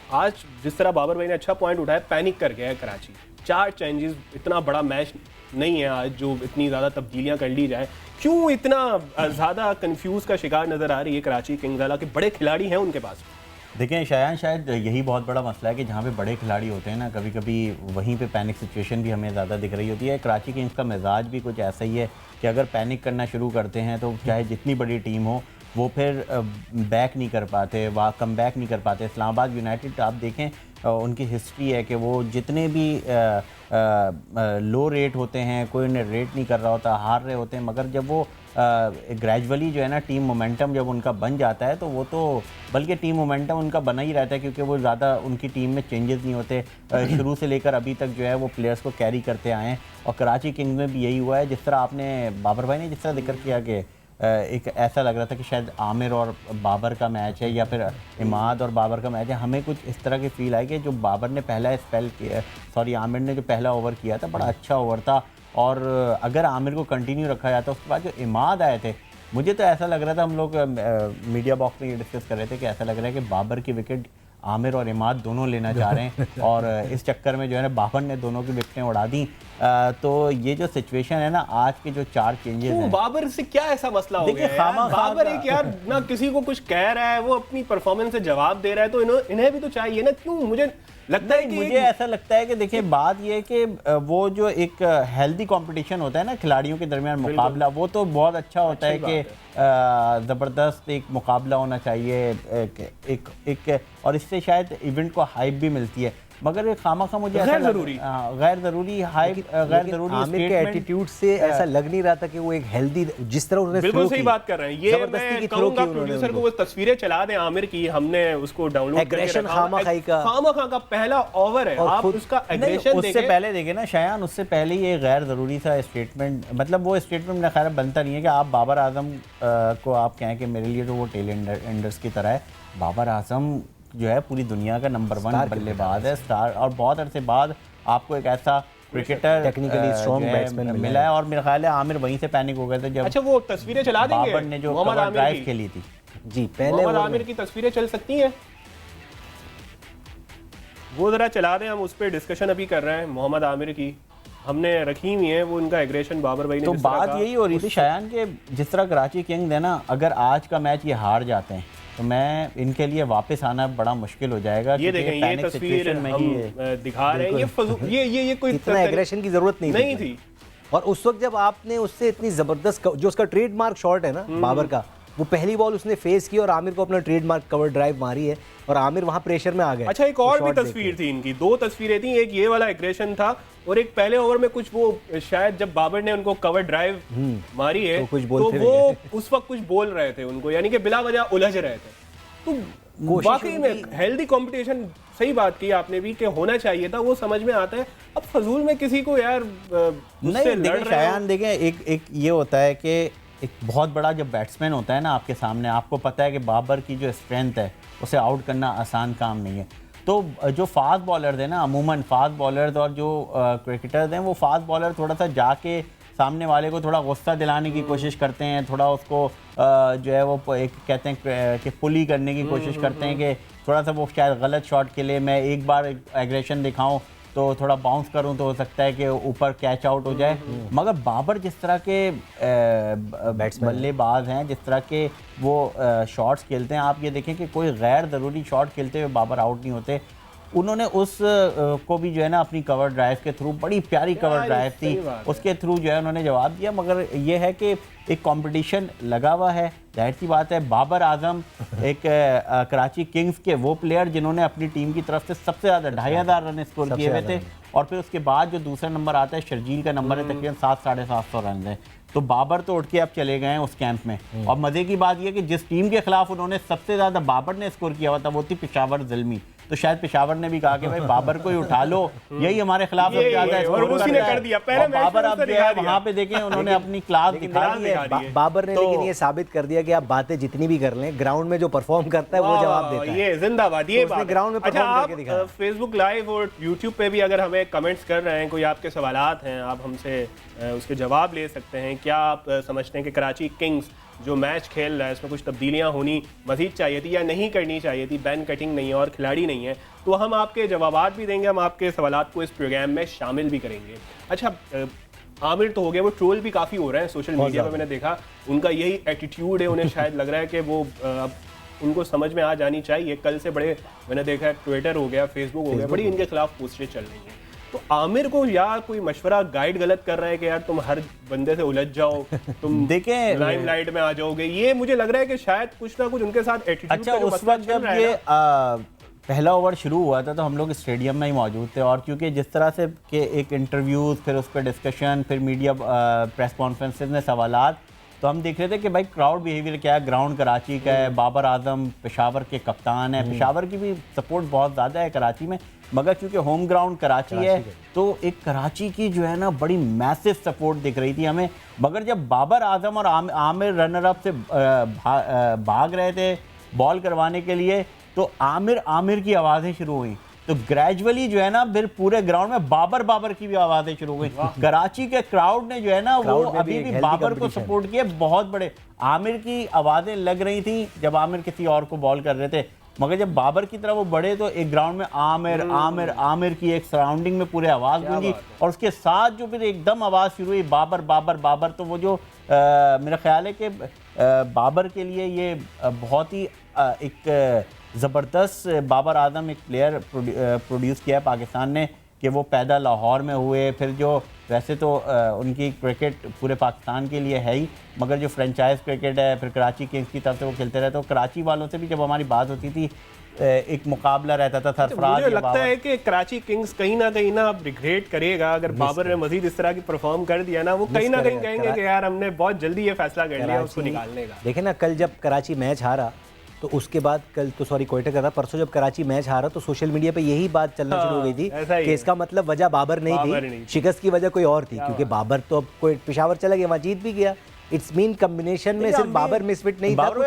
आज जिस तरह बाबर भाई ने अच्छा पॉइंट उठाया, पैनिक कर गया है कराची। 4 चेंजेस, इतना बड़ा मैच नहीं है आज जो इतनी ज़्यादा तब्दीलियां कर ली जाए। क्यों इतना ज़्यादा कंफ्यूज का शिकार नज़र आ रही है कराची किंग्स? हालांकि बड़े खिलाड़ी हैं उनके पास। देखें शायद यही बहुत बड़ा मसला है कि जहाँ पे बड़े खिलाड़ी होते हैं ना, कभी कभी वहीं पे पैनिक सिचुएशन भी हमें ज़्यादा दिख रही होती है। कराची किंग्स का मिजाज भी कुछ ऐसा ही है कि अगर पैनिक करना शुरू करते हैं तो चाहे जितनी बड़ी टीम हो वो फिर बैक नहीं कर पाते, वह कम बैक नहीं कर पाते। इस्लामाबाद यूनाइटेड आप देखें, उनकी हिस्ट्री है कि वो जितने भी लो रेट होते हैं, कोई उन्हें रेट नहीं कर रहा होता, हार रहे होते हैं, मगर जब वो ग्रेजुअली जो है ना टीम मोमेंटम जब उनका बन जाता है तो वो तो बल्कि टीम मोमेंटम उनका बना ही रहता है, क्योंकि वो ज़्यादा उनकी टीम में चेंजेस नहीं होते। शुरू से लेकर अभी तक जो है वो प्लेयर्स को कैरी करते आए हैं। और कराची किंग्स में भी यही हुआ है। जिस तरह आपने बाबर भाई ने जिस तरह जिक्र किया कि एक ऐसा लग रहा था कि शायद आमिर और बाबर का मैच है या फिर इमाद और बाबर का मैच है, हमें कुछ इस तरह की फील आई कि जो बाबर ने पहला स्पेल किया, आमिर ने जो पहला ओवर किया था बड़ा अच्छा ओवर था, और अगर आमिर को कंटिन्यू रखा जाता उसके बाद जो इमाद आए थे, मुझे तो ऐसा लग रहा था, हम लोग मीडिया बॉक्स में ये डिस्कस कर रहे थे कि ऐसा लग रहा है कि बाबर की विकेट आमिर और इमाद दोनों लेना चाह रहे हैं और इस चक्कर में जो है ना बाबर ने दोनों की विकेटें उड़ा दी। तो ये जो सिचुएशन है ना, आज के जो 4 चेंजेस हैं, बाबर से क्या ऐसा मसला हो गया है? बाबर एक यार ना किसी को कुछ कह रहा है, वो अपनी परफॉर्मेंस से जवाब दे रहा है, तो इन्हें भी तो चाहिए ना। क्यों? मुझे लगता है कि मुझे ऐसा लगता है कि देखिए बात ये है कि वो जो एक हेल्दी कंपटीशन होता है ना खिलाड़ियों के दरमियान मुकाबला, वो तो बहुत अच्छा होता है कि ज़बरदस्त एक मुकाबला होना चाहिए एक और इससे शायद इवेंट को हाइप भी मिलती है। मगर खामखा मुझे गैर ज़रूरी हाइप, गैर ज़रूरी आमिर के एटीट्यूड से ऐसा लग नहीं रहा था कि वो एक हेल्दी, जिस तरह उन्होंने बिल्कुल सही बात कर रहे हैं। ये मैं कहूंगा प्रोड्यूसर को वो तस्वीरें चला दें आमिर की, हमने उसको डाउनलोड एग्रेशन खामखा का पहला ओवर है, आप उसका एग्रेशन उससे पहले देखें ना शायान, उससे पहले ये गैर ज़रूरी सा स्टेटमेंट, मतलब वो स्टेटमेंट मेरा ख्याल बनता नहीं है कि आप बाबर आजम को आप कहें कि मेरे लिए तो वो टेल एंडर्स की तरह है। बाबर आजम जो है पूरी दुनिया का नंबर 1 बल्लेबाज है, स्टार, और बहुत अरसे बाद आपको एक ऐसा क्रिकेटर टेक्निकली स्ट्रॉन्ग बैट्समैन मिला है। और मेरा ख्याल है आमिर वहीं से पैनिक हो गए थे जब अच्छा वो तस्वीरें चला देंगे बाबर ने जो कवर ड्राइव खेली थी। जी पहले आमिर की तस्वीरें चल सकती हैं, वो जरा चला दें, हम उस पर डिस्कशन अभी कर रहे हैं। मोहम्मद आमिर की हमने रखी हुई है, वो उनका एग्रेशन बाबर भाई ने। तो बात यही हो रही थी शायान के जिस तरह कराची किंग्स है ना, अगर आज का मैच ये हार जाते हैं तो मैं इनके लिए वापस आना बड़ा मुश्किल हो जाएगा। ये देखें, ये तस्वीर हम दिखा रहे हैं, ये कोई इतना एग्रेशन की जरूरत नहीं थी। और उस वक्त जब आपने उससे इतनी जबरदस्त, जो उसका ट्रेडमार्क शॉट है ना बाबर का, वो पहली बॉल उसने फेस की और आमिर को अपना ट्रेडमार्क कवर ड्राइव मारी है और आमिर वहां प्रेशर में आ गए। अच्छा एक और भी तस्वीर थी इनकी, 2 तस्वीरें थी, एक ये वाला एग्रेशन था और एक पहले ओवर में कुछ वो शायद जब बाबर ने उनको कवर ड्राइव मारी है तो वो उस वक्त कुछ बोल रहे थे उनको, यानी कि बिला वजह उलझ रहे थे। तो वाकई में हेल्दी कंपटीशन, सही बात की आपने भी कि होना चाहिए था, वो समझ में आता है। अब फजूल में किसी को यार नहीं देखें शायान, देखें एक ये होता है कि एक बहुत बड़ा जब बैट्समैन होता है ना आपके सामने, आपको पता है कि बाबर की जो स्ट्रेंथ है उसे आउट करना आसान काम नहीं है। तो जो फास्ट बॉलर है ना, अमूमन फास्ट बॉलर्स और जो क्रिकेटर्स हैं, वो फास्ट बॉलर थोड़ा सा जाके सामने वाले को थोड़ा गुस्सा दिलाने की कोशिश करते हैं, थोड़ा उसको जो है वो एक कहते हैं कि पुली करने की कोशिश करते हैं कि थोड़ा सा वो शायद गलत शॉट के लिए मैं एक बार एग्रेशन दिखाऊं तो थोड़ा बाउंस करूं तो हो सकता है कि ऊपर कैच आउट हो जाए। मगर बाबर जिस तरह के बल्लेबाज हैं, जिस तरह के वो शॉट्स खेलते हैं, आप ये देखें कि कोई गैर ज़रूरी शॉट खेलते हुए बाबर आउट नहीं होते। उन्होंने उस को भी जो है ना अपनी कवर ड्राइव के थ्रू, बड़ी प्यारी कवर ड्राइव थी, उसके थ्रू जो है उन्होंने जवाब दिया। मगर ये है कि एक कंपटीशन लगा हुआ है, जाहिर सी बात है। बाबर आजम एक कराची किंग्स के वो प्लेयर जिन्होंने अपनी टीम की तरफ से सबसे ज़्यादा 2500 रन स्कोर किए हुए थे, और फिर उसके बाद जो दूसरा नंबर आता है शर्जील का नंबर है तकरीबन 700-750 रन है। तो बाबर तो उठ के अब चले गए हैं उस कैंप में। और मज़े की बात यह कि जिस टीम के खिलाफ उन्होंने सबसे ज़्यादा बाबर ने स्कोर किया हुआ था वो थी पेशावर ज़िल्मी। तो शायद पेशावर ने भी कहा कि भाई बाबर को ही उठा लो, यही हमारे खिलाफ कर दिया। पहले बाबर अब वहां पे देखें उन्होंने अपनी क्लास दिखा दी है। बाबर ने लेकिन ये साबित कर दिया कि आप बातें जितनी भी कर लें, ग्राउंड में जो परफॉर्म करता है वो जवाब देता है। ये जिंदाबाद, ये उसने ग्राउंड में परफॉर्म करके दिखाया। फेसबुक लाइव और यूट्यूब पे भी अगर हमें कमेंट्स कर रहे हैं, कोई आपके सवालात हैं, आप हमसे उसके जवाब ले सकते हैं। क्या आप समझते हैं कि कराची किंग्स जो मैच खेल रहा है इसमें कुछ तब्दीलियां होनी मजीद चाहिए थी या नहीं करनी चाहिए थी, बैन कटिंग नहीं है और खिलाड़ी नहीं है, तो हम आपके जवाबात भी देंगे, हम आपके सवालात को इस प्रोग्राम में शामिल भी करेंगे। अच्छा, आमिर तो हो गया, वो ट्रोल भी काफ़ी हो रहे हैं सोशल मीडिया पे, मैंने देखा उनका यही एटीट्यूड है, उन्हें शायद लग रहा है कि वो उनको समझ में आ जानी चाहिए। कल से बड़े मैंने देखा ट्विटर हो गया, फेसबुक हो गया, बड़ी इनके खिलाफ पोस्टें चल रही हैं। तो आमिर को यार कोई मशवरा गाइड गलत कर रहा है कि यार तुम हर बंदे से उलझ जाओ, तुम देखें लाइमलाइट में आ जाओगे, ये मुझे लग रहा है कि शायद कुछ ना कुछ उनके साथ एटीट्यूड। अच्छा, उस वक्त जब ये पहला ओवर शुरू हुआ था तो हम लोग स्टेडियम में ही मौजूद थे, और क्योंकि जिस तरह से कि एक इंटरव्यूज़, फिर उस पर डिस्कशन, फिर मीडिया प्रेस कॉन्फ्रेंसेज में सवालात, तो हम देख रहे थे कि भाई क्राउड बिहेवियर क्या है। ग्राउंड कराची का है, बाबर आजम पेशावर के कप्तान है, पेशावर की भी सपोर्ट बहुत ज़्यादा है कराची में, मगर क्योंकि होम ग्राउंड कराची है तो एक कराची की जो है ना बड़ी मैसिव सपोर्ट दिख रही थी हमें। मगर जब बाबर आजम और आमिर रनर अप से भाग रहे थे बॉल करवाने के लिए, तो आमिर की आवाज़ें शुरू हुई, तो ग्रेजुअली जो है ना फिर पूरे ग्राउंड में बाबर की भी आवाज़ें शुरू हो गई। कराची के क्राउड ने जो है ना वो अभी भी बाबर को सपोर्ट किया। बहुत बड़े आमिर की आवाज़ें लग रही थी जब आमिर किसी और को बॉल कर रहे थे, मगर जब बाबर की तरफ वो बढ़े तो एक ग्राउंड में आमिर की एक सराउंडिंग में पूरे आवाज़ गूंजी, और उसके साथ जो फिर एकदम आवाज़ शुरू हुई बाबर। तो वो जो मेरा ख्याल है कि बाबर के लिए ये बहुत ही एक ज़बरदस्त बाबर आजम एक प्लेयर प्रोड्यूस किया है पाकिस्तान ने, कि वो पैदा लाहौर में हुए, फिर जो वैसे तो उनकी क्रिकेट पूरे पाकिस्तान के लिए है ही, मगर जो फ्रेंचाइज क्रिकेट है फिर कराची किंग्स की तरफ से वो खेलते रहे। तो कराची वालों से भी जब हमारी बात होती थी एक मुकाबला रहता था सरफराज। मुझे लगता है कि कराची किंग्स कहीं ना रिग्रेट करेगा अगर बाबर ने मजीद इस तरह की परफॉर्म कर दिया ना, वो कहीं ना कहीं कहेंगे कि यार हमने बहुत जल्दी ये फैसला कर लिया उसको निकालने का। देखे ना, कल जब कराची मैच हारा तो उसके बाद क्वार्टर कर रहा, परसों जब कराची मैच हारा तो सोशल मीडिया पे यही बात चलना शुरू हो गई थी कि इसका मतलब वजह बाबर नहीं थी, शिकस्त की वजह कोई और थी, क्योंकि बाबर तो अब कोई पेशावर चला गया, वहाँ जीत भी गया। इट्स मीन कॉम्बिनेशन में सिर्फ बाबर मिसफिट नहीं था।